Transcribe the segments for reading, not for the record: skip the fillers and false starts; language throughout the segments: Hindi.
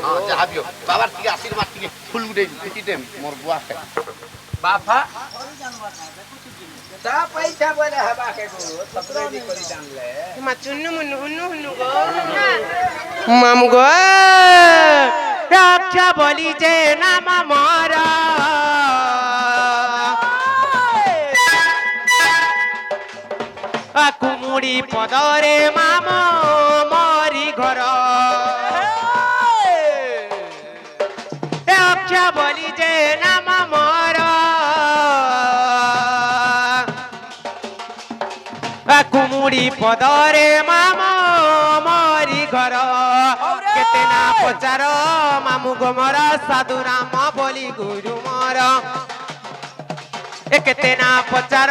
हां जाबियो बाबा टिके आशीर्वाद टिके फुल गुडे फिटिटे मोर बुआ के बाफा ता पैसा बोले हवा के गो सपरे दी करी जानले मा चुन्नु मुन्नु हुन्नु हुन्नु गो माम गो रक्षा बोली जे नाम मारा कुमुड़ी पदरे माम मोरी घर रक्षा बोली जे नाम मारा कुमुड़ी पदरे माम मोरी घर केते ना पचार मामू गो मोर साधु राम बोली गुरु मोर केते ना पचार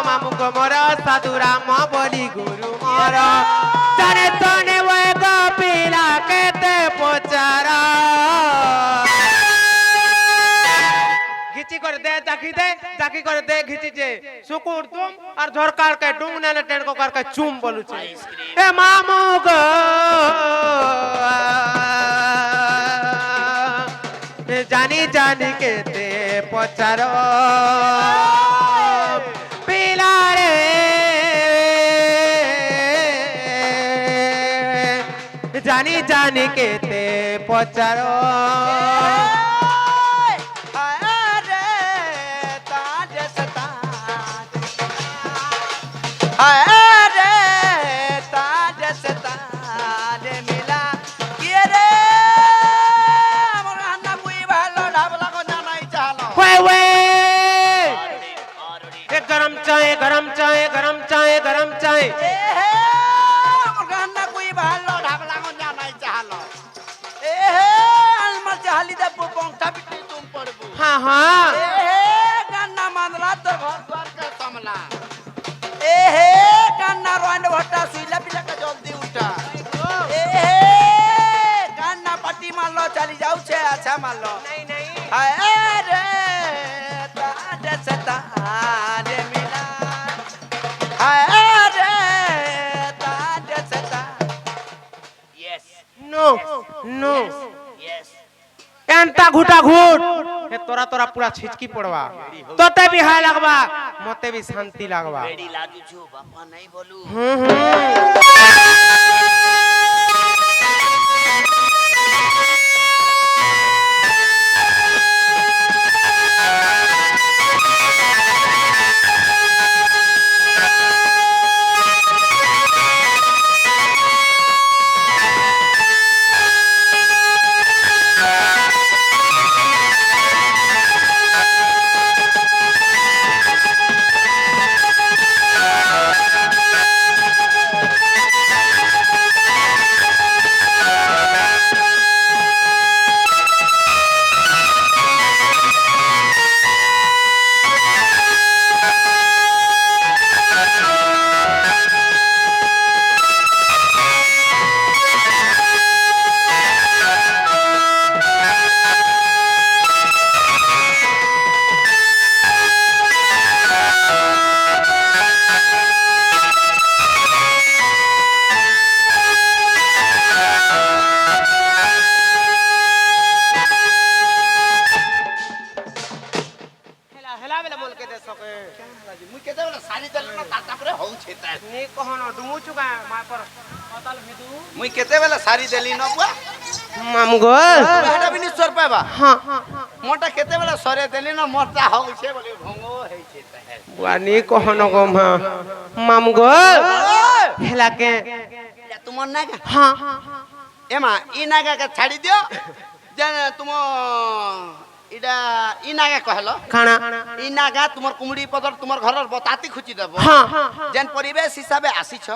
मामू गो मोर साधु राम बोली गुरु मोर जाने तने वो गो पिला केते पचार घिची कर दे जाकी कर दे घिची जे सुकुर तुम और झोरकार के डुंग ने टेन को कर के चूम बोलू छे ए मामू गो जानी जानी के ते पचारो पिला रे जानी जानी के ते पचारो अरे ताज से ताज मिला किए रे मोर अन्ना बुई भालो ढाबला को जानाई चालो वे एक गरम चाय गरम चाय गरम चाय गरम चाय ए हे मोर अन्ना बुई भालो ढाबला को जानाई चालो ए हे अलमा चाली दे पोंगटा बिटी तुम पड़बू हां हां ए हे गन्ना मानला तो घर द्वार के समला ए हे कान्ना रोंड भट्टा सुईला पिला का जल्दी उठा ए हे कान्ना पट्टी मार लो चली जाऊ छे अच्छा मार लो नहीं नहीं अरे ताज सताज मिला अरे ताज सता यस नो नो यस एंता घुटा घुट हे तोरा तोरा पूरा छिचकी पड़वा तोते भी हाय लगवा मते भी शांति लगवा बेड़ी लाजू छो बापा नहीं बोलू मुई केते बेला सारी देली न बुआ माम गोल बेटा बिनी स्वर पाबा हां मोटा केते बेला सरे देली न मोटा हो छे बोले भंगो हे छे त बुआनी कहन गो माम गोल हेला के तुम नागा हां एमा ई नागा के छाड़ी दियो जे तुम इडा ई नागा कहलो खाना ई नागा तुमर कुमड़ी पदर तुमर घर बताती खुची देबो हां जेन परिवेश हिसाबे आसी छ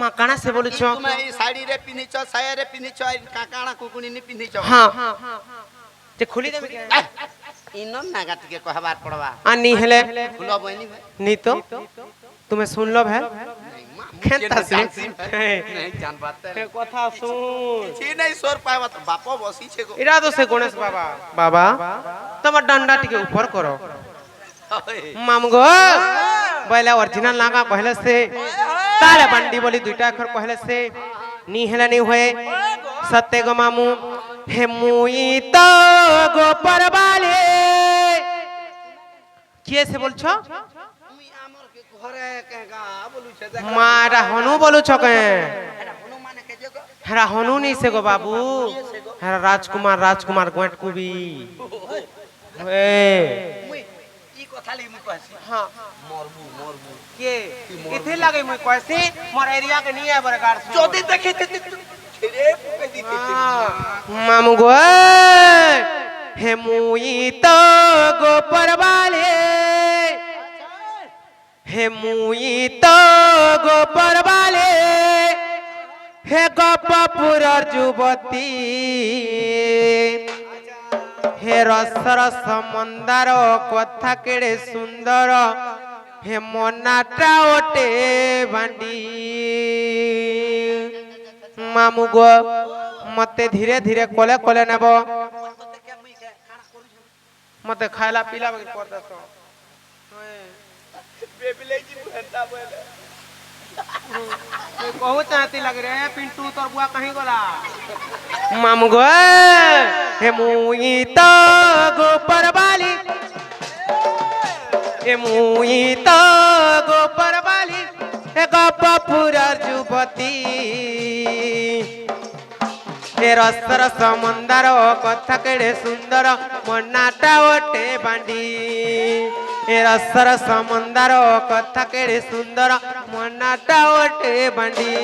मा काना से बोलु छ तुम ई साड़ी रे पिनी छ साया रे पिनी छ काकाणा कुकुनी नि पिनी छ हां ते खुली दे इनो नागा टिके कहबार पड़वा आनी हेले खुलो बनी नी तो तुम्हें सुन लो भाई खेता से नहीं जान पाते हे कथा सुन छी नहीं सोर पावा तो बापो बसी छे को इरा तो से गणेश बाबा बाबा तुम डंडा टिके ऊपर करो मामगो बैला ओरिजिनल लागा कहले से ताले बंडी बोली दुईटा अक्षर कहले से नी हेला नी होए सत्य गो मामू হে মুই তো গোপর বালে কি এসে বলছো তুমি আমার কে ঘরে কে গা বলুছে দেখ মারা হনু বলুছ কে এটা হনুমান কে যে গো হেরা হনু নি সে গো বাবু হেরা রাজকুমার রাজকুমার গোট কুবি এ মুই ই কথা লি মুই কইছি হ্যাঁ মরবু মরবু কে ইথে লাগে মুই কইছি মোর এরিয়া কে নিয়ে বরে গাড় যদি দেখে ছেড়ে পুকে দিতে মামু গো হে মুই তো গোপর বালে হে মুই তো গোপর বালে হে গোপপুরর যুবতী হে রসর সমন্দার কথা কেড়ে সুন্দর হে মনাটা ওটে বান্ডি মামু গো মতে ধীরে ধীরে কলে কলে নেব দেখে মুই খানা করুছ মতে খাইলা পিলা কর দেছ বেবিলে জি ঘন্টা বলে बहुत चाहती लग रहे हैं पिंटू तोर बुआ कहीं गला मामू गो हे मुई तो गोपर बाली हे मुई तो गोपर बाली हे गोपपुरर जुबती हे रसर समंदर कथा केड़े सुंदर मनाटा ओटे बांडी हे रसर समंदर कथा केड़े सुंदर मनाटा ओटे बांडी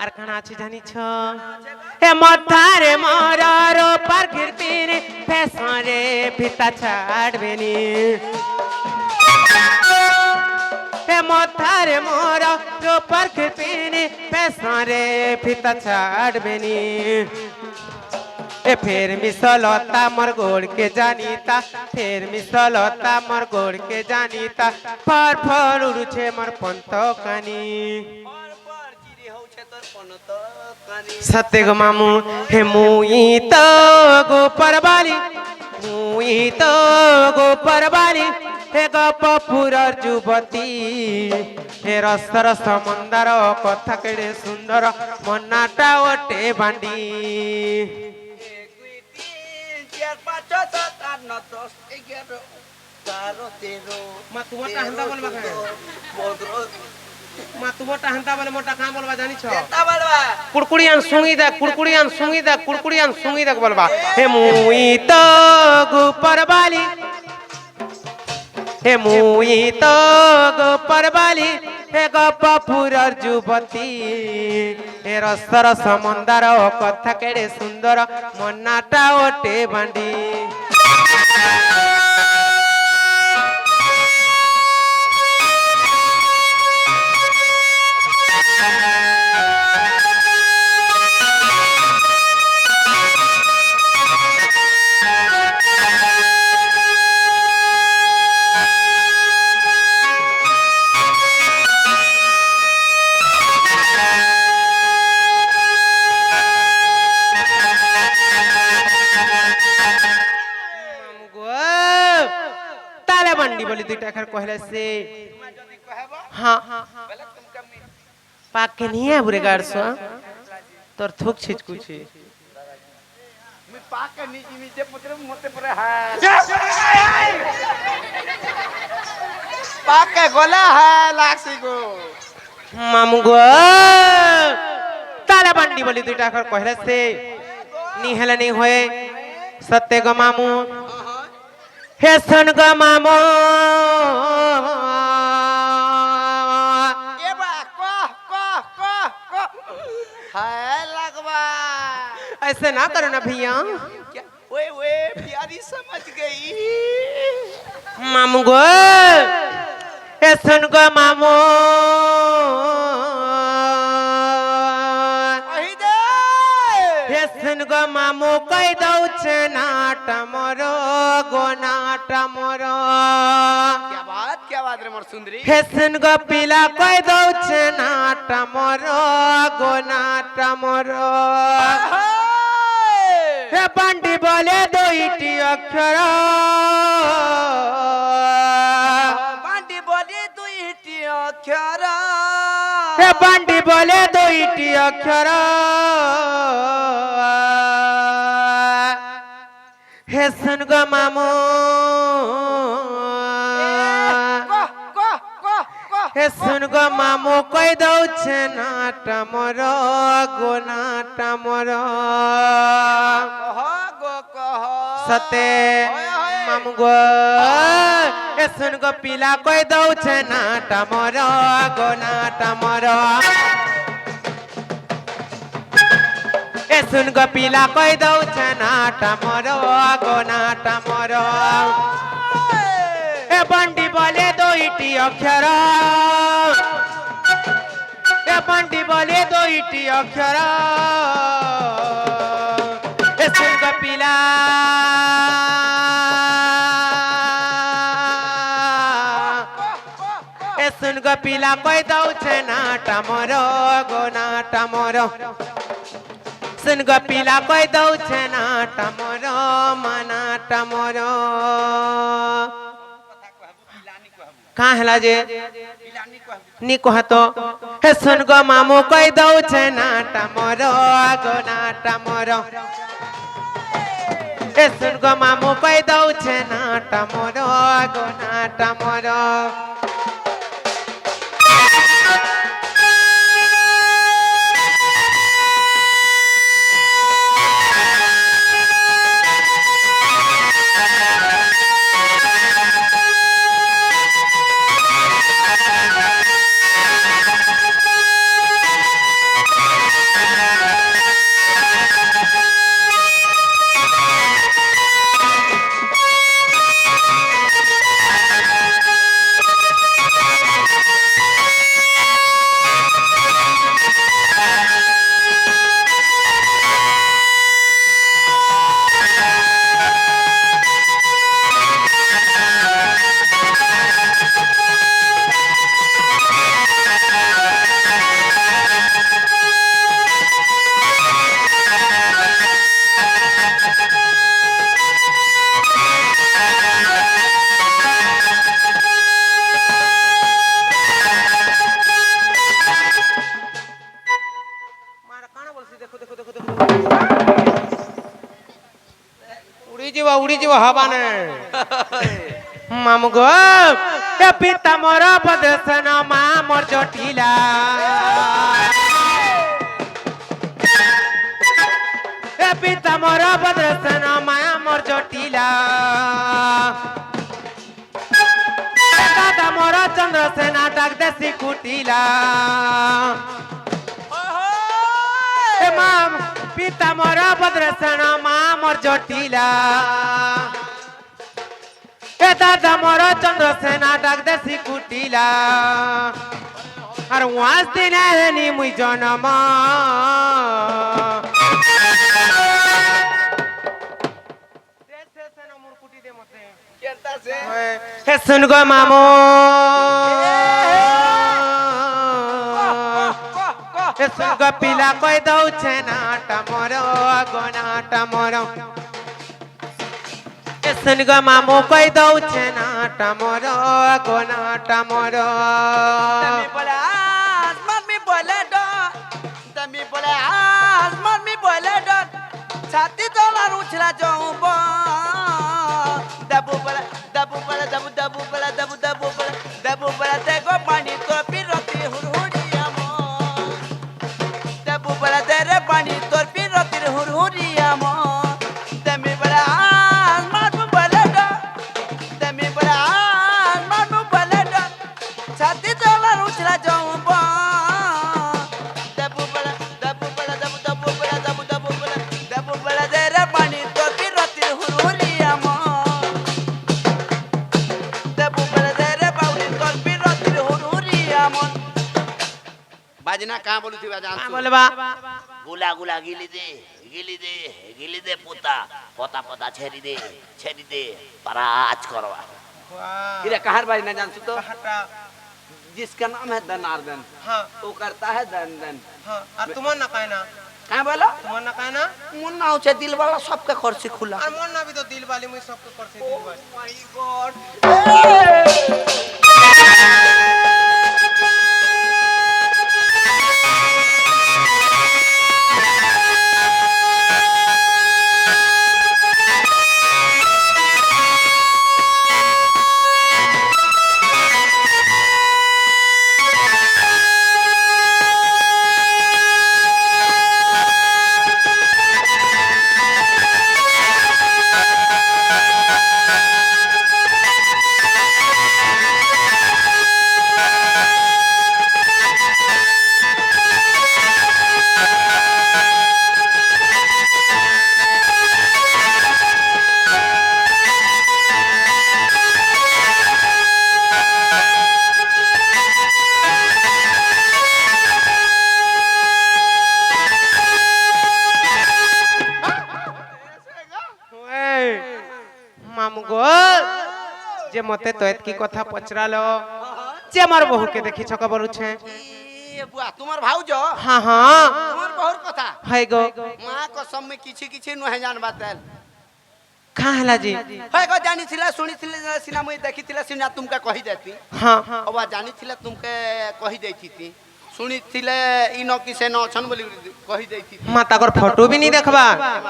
আর খানা আছে জানিছ হে মথারে মরার পার ঘিরপিনি ফেসরে ফিতা ছাড়বেনি হে মথারে মরার পার ঘিরপিনি ফেসরে ফিতা ছাড়বেনি ए फेर मिसलता मोर गोड़ के जानीता फेर मिसलता मोर गोड़ के जानीता फर फर उड़ुछे मोर पंत कानी पर चिरी होछे तोर पनत कानी सत्य गो मामू हे मुई तो गोपर बाली मुई तो गोपर बाली हे गोपपुरर जुबती हे रसर समंदर कथा केड़े सुंदर मनाटा ओटे बांडी 1 2 3 4 5 6 7 8 9 10 11 12 13 মা তোমার টাহন্দা বলবা কেন 15 মা তোমার টাহন্দা বলে মোটা কাম বলবা জানিছ এটা বলবা কুড়কুড়িয়ান সুঙ্গি দেখ কুড়কুড়িয়ান সুঙ্গি দেখ কুড়কুড়িয়ান সুঙ্গি দেখ বলবা হে মুই তো গোপর বালি হে মুই তো গোপর বালি হে গোপপুরর যুবতী হে রসর সমন্দর কথা কেড়ে সুন্দর মনাটা ওটে বান্ডি তালে বান্ডি বলি দুইটা এখানে কহলে সে যদি কহব হ্যাঁ বলে তুমকে আমি পাকে নিয়ে বুড়ে গাড়ছ তোর থুক ছিচকুছি मी पाक नीचे नीचे पुत्र मोते परे है पाक के गोला है लाक्सी को মামু গো তালে বান্ডি বলি দুইটা এখানে কহলে সে নিহেলে নি হয়ে সত্য গো মামু হে শোন গো মামু ये बा को है लगवा ऐसे ना करो ना भैया क्या ओए प्यारी समझ गई मामू गो ए सुन गो मामू वही दे ए सुन गो मामू মামু কই দউছে নাট মোর গো নাট মোর क्या बात रे मोर सुंदरी হেসন গো পিলা কই দউছে নাট মোর গো নাট মোর হে বান্ডি বলে দুইটি অক্ষর বান্ডি বলি দুইটি অক্ষর হে বান্ডি বলে দুইটি অক্ষর হেসন গো মামু কহ কহ কহ কহ হেসন গো মামু কই দউছে নাট মোর গো নাট মোর কহ গো কহ সতে হয়, হয়। মামু গো হেসন গো পিলা কই দউছে নাট মোর গো নাট মোর হেসন গো পিলা কই দউছে নাট মোর গো নাট মোর এ বান্ডি বলে দুইটি অক্ষর এ বান্ডি বলে দুইটি অক্ষর এ সুন পিলা এ সুন পিলা কই দউছে নাট মোর গো নাট মোর सुन गो पिला कोई दउছে নাট মোর মানাট মোর कहाँ हला जे नी कहतो हे सुन गो मामू कई दउছে नाट मोर गो नाट मोर हे सुन गो मामू कई दउছে नाट मोर गो नाट मोर उड़ी जीव हवा ने मामू गो ए पिता मोर बदसन मा मोर जटिला ए पिता मोर बदसन मा मोर जटिला दादा मोर चंद्रसेना डाक देसी कुटिला ए माम पिता मोर बदसन मा मोर जटिला ए दादा मोर चंद्रसेना डाक देसी कुटिला और वास दिन है मुई जन्म केंता से हे सुन गो मामू हे सुन गो पिला कोई दउছে नाट मोर गो नाट मोर हे सुन गो मामू कोई दउছে नाट मोर गो नाट मोर तमी बोले आसमान में बोले डो तमी बोले आसमान में बोले डो छाती तोला रुचला जाऊं बो दबू बोले दबू बोले दबू दबू बोले दबू दबू बोले दबू बोले देखो पानी तो पिरोती हुरहुरिया मो दबू बोले तेरे पानी तो पिरोती हुरहुरिया मो तमी बोले आसमान में बोले डो तमी बोले आसमान में बोले डो छाती तोला रुचला जाऊं बो दबू बोले दबू बोले दबू दबू बोले दबू दबू बोले दबू बोले तेरे पानी तो पिरोती हुरहुरिया मो दबू बोले तेरे पानी तो पिरोती हुरहुरिया मो बाजना कहाँ बोलू थी का जान बोलबा गुला गुला गिली दे গিলি দে পোতা পতা পতা ছেড়ি দে पराज करवा वाह इरे कहार भाई ना जान तो हटा जिसका नाम है धनार्दन हाँ वो करता है धन धन हाँ और तुम्हार ना कहना कहाँ बोला तुम्हार ना कहना मुन्ना हो छे दिल वाला सबके खर्ची खुला और मोर ना भी तो दिल वाली मुझे सबको कर से दिल वाली माय गॉड मामू गो जे मते तो एतकी कथा पचरालो जे मार बहू के देखि छका बरुछे ये बुआ तुम्हार भाउजो हाँ हाँ तुम्हार बहुर कथा है गो मां कसम में किछि किछि न है जान बातल कहाँ हला जी है गो जानी थिला सुनी थिला सिना मुई देखि थिला सिना तुमका कहि देती हाँ अबा जानी थिला तुमके कहि देती थी सुनी थिले इनो किसे न छन बोली कहि देती थी माता कर फोटो भी नहीं देखबा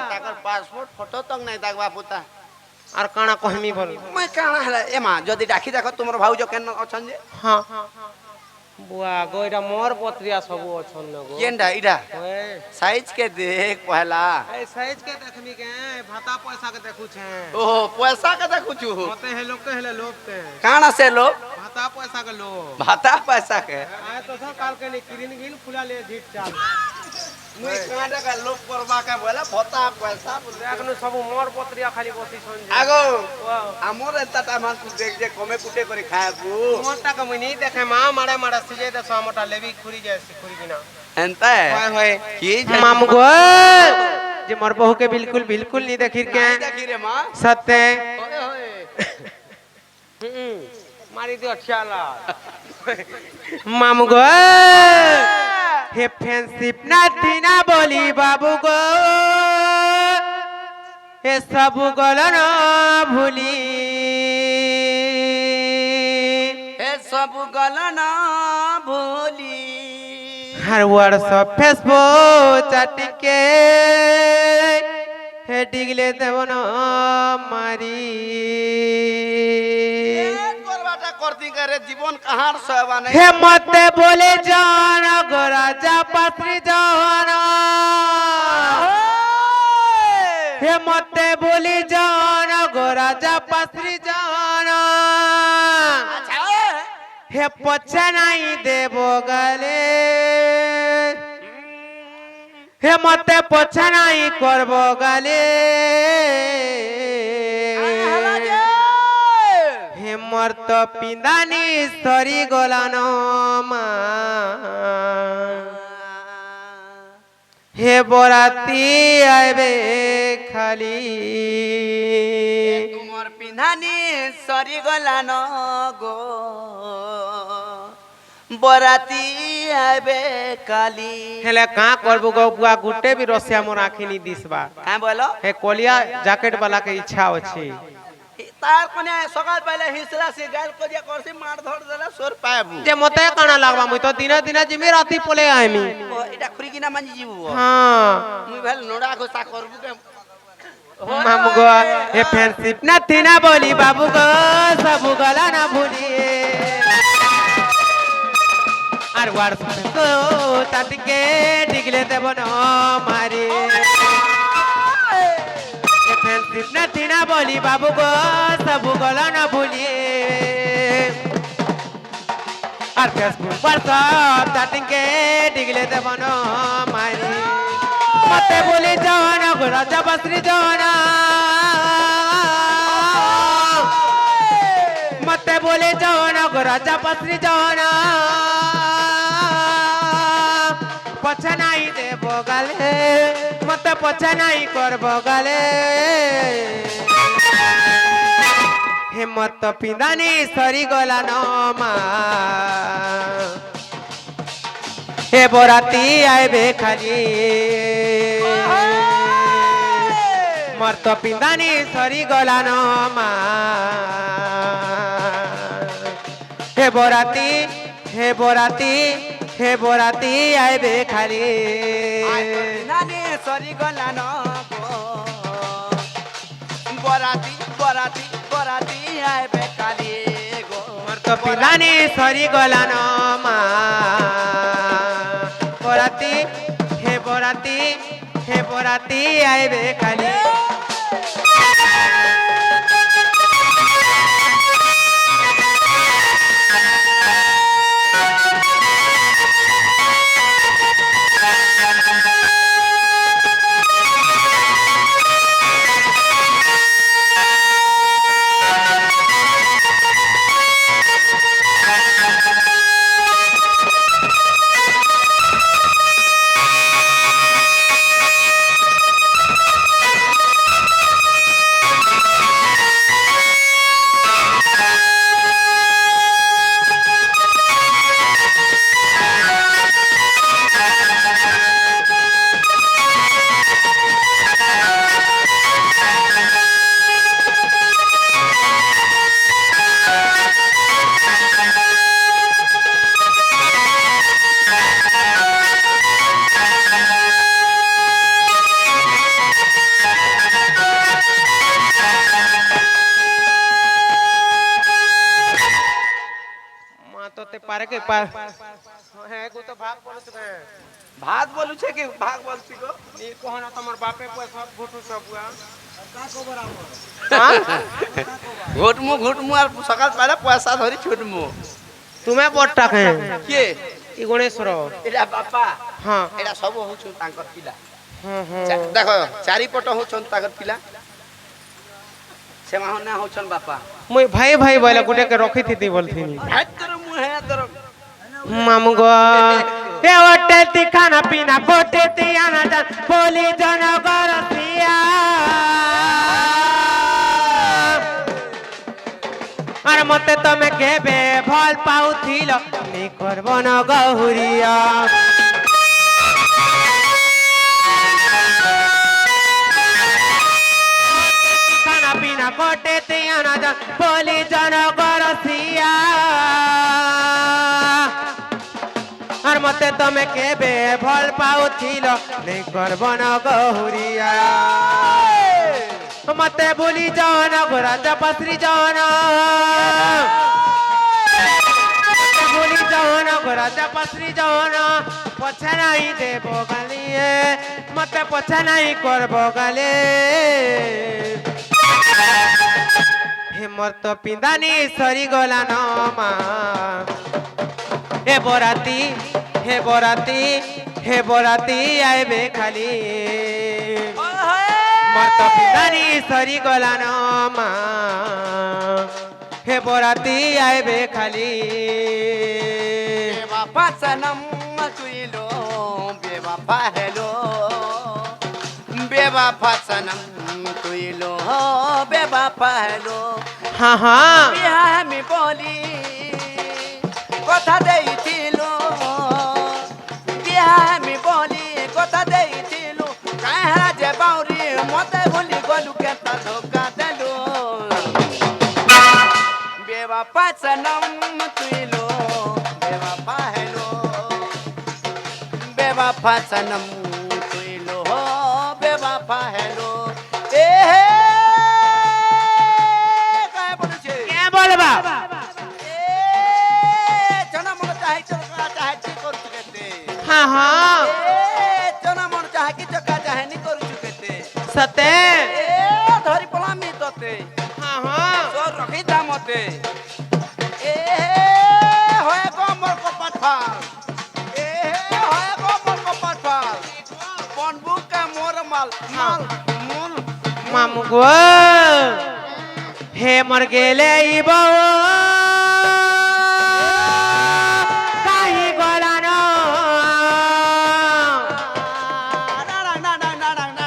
ताकर पासपोर्ट फोटो तक नहीं देखबा पुता और काना कहमी बोल मैं काना हला ए मां जदी डाकी देखो तुमर भाउजो केन अछन जे हाँ बुआ गो इरा मोर पत्रिया सब अछन न गो केनडा इडा ओए साइज के देख पहला ए साइज के देखमी के भाता पैसा के देखु छे ओहो पैसा के देखु छु मते हे लोग के हेले लोग के काना से लो भाता पैसा के लो भाता पैसा के आए तो सब काल के नहीं किरिन गिन फुला ले झीट चाल मुई काना का लोग करबा के बोला भाता पैसा देखनु सब मोर पत्रिया खाली बसी छन जे आगो हमर एताटा मान तू देख जे कमे कुटे करी खाबू मोटा के मुई नहीं देखे मां मारे मारे सिजे दे सो मोटा लेबी खुरी जाय खुरी बिना एंता होय होय की मामू गो जे मोर बहू के बिल्कुल बिल्कुल नहीं देखिर के देखी रे मां सत्य ओए होए मारी दियो ठियाला मामू गो हे फ्रेंडशिप ना थीना बोली बाबू गो हे सब गल न भूली ए सब गलना भूली हर व्हाट्सएप फेसबुक चैट के हे डिगले देव न मारी करबाटा करती करे जीवन कहार सहबा नहीं हे मते बोले जान गोराजा पत्री जान हे मते बोले जान गोराजा पत्री जान अच्छा हे पछे नहीं देबो गले हे मते पछे नहीं करबो गले हला जे हे मर तो पिंदानी सरी गोलानो मा हे बोराती आइबे खाली तुमर पिन्हानी सरी गला न गो बराती आबे काली हेले का करबो गो बुआ गुटे भी रसिया मोर आखी नी दिसबा का बोलो हे कोलिया जैकेट वाला के इच्छा अछि तार कोने सकाल पहले हिसला से गाल को जे करसी मार धर देला सोर पाबू जे मते काना लागबा मुई तो दिन दिन जिमे राती पोले आइमी ओ इटा खुरी किना मांजी जीवो हां मुई भेल नोडा घोसा करबू के मामू गो हे फ्रेंडशिप ना थीना बोली बाबू गो सब गला ना भूली और व्हाट्सएप को चैट के डिगले देब न मारी हे फ्रेंडशिप ना थीना बोली बाबू गो सब गला ना भूली और फेसबुक पर सब चैटिंग के डिगले देब न मारी मते बोले जाना गोराजा बसरी जाना मते बोले जाना गोराजा बसरी जाना पछे नहीं देबो गले मते মতে পছা নাই করব গালে হেমত পিন্দানি সরি গলা ন মা হে বরাতি আইবে খালি মর্ত পিন্দানি সরি গলা ন মা হে বরাতি হে বরাতি হে বরাতি আইবে খালি নানি সরি গলা ন বরাতি বরাতি বরাতি আইবে কালি গো মর্ত পিন্দানি সরি গলা ন মা বরাতি হে বরাতি হে বরাতি আইবে খালি পারে কে হ্যাঁ কো তো ভাগ বলছ কে ভাত বলুছে কি ভাগ বলছি গো নি কোহনা তোমার বাপে পয়সা ঘুটু সব কা খবর আমো ঘুটমু আর সকাল পালে পয়সা ধরি ছুটমু তুমি বড়টা কে কে ই গণেশ্বর এটা বাপা হ্যাঁ এটা সব হউছ তাঙ্কর পিলা হ্যাঁ হ্যাঁ দেখো চারিপট হউছ তাঙ্কর পিলা সেমা না হউছ বাপা মুই ভাই ভাই বলে গুটে কে রখি থিতি বলথিনি হাতর মুহে তোর মামু গো এ ওটে তি খানা পিনা গোটে তি আনা জান বলি জনগর পিয়া আর মতে তুমি কেবে ভাল পাউথিল নি করব না গহুরিয়া খানা পিনা গোটে তি আনা জান বলি জনগর পিয়া আর মতে তুমি কেবে ভাল পাউথিল নি করব না গহুরিয়া মতে বলি যাও না রাজা পাত্রী যাও না বলি যাও না রাজা পাত্রী যাও না পছা নাই দেব গালিয়ে মতে পছা নাই করব গালে হেমর্ত পিন্দানি সরি গলা ন মা হে বরাতি হে বরাতি হে বরাতি আইবে খালি মর্ত পিন্দানি সরি গলা ন মা হে বরাতি আইবে খালি বাপা সনম তুইলো বেবাপা হেলো বেবাপা সনম তুইলো বেবাপা হেলো হ্যাঁ হ্যাঁ বিহা আমি বলি কথা দেইছিল বিহা আমি বলি কথা দেইছিল কাহা যে বাউরি মতে ভুলি গলু কেতা ধোকা দেলু বেবাপা সনম তুইলো বেবাপা হেলো বেবাপা সনম তুইলো বেবাপা হেলো এ হে কায় বলছে কে বলবা এ জনা মন চাই চকা চাই করছু কেতে হ্যাঁ হ্যাঁ এ জনা মন চাই কি চকা চাই করছু কেতে সতে এ ধরি পলামি তোতে হ্যাঁ হ্যাঁ তো রখি দামতে এ হয় কমর কপাট ফাল এ হয় কমর কপাট ফাল বনবু কা মোর মাল মাল মূল মামু গো হে মর গেলে ইব কাহি গলা ন না না না না না না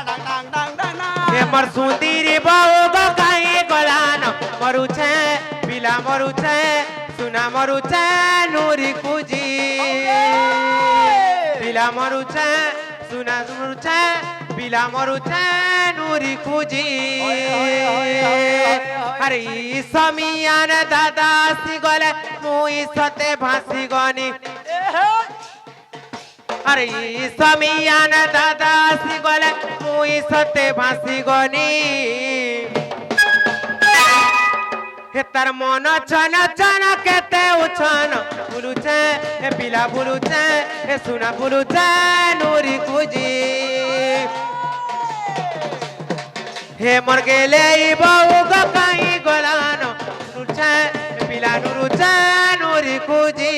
बाऊ गो काई गलान मरु छे पिला मरु छे सुना मरु छे नूरी कुजी पिला मरु छे सुना मरु छे पिला मरु छे नूरी कुजी अरे समियान दादा आसी गले मुई सते भासी गनी अरे समियान दादा आसी गले मुई सते भासी गनी हे तार मन छन छन केते उछन बुलुचे हे पिला बुलुचे हे सुना बुलुचे नूरी कुजी हे मर गेले बाऊ गकाई गलानो नुरुचे पिला नुरुचे नूरी कुजी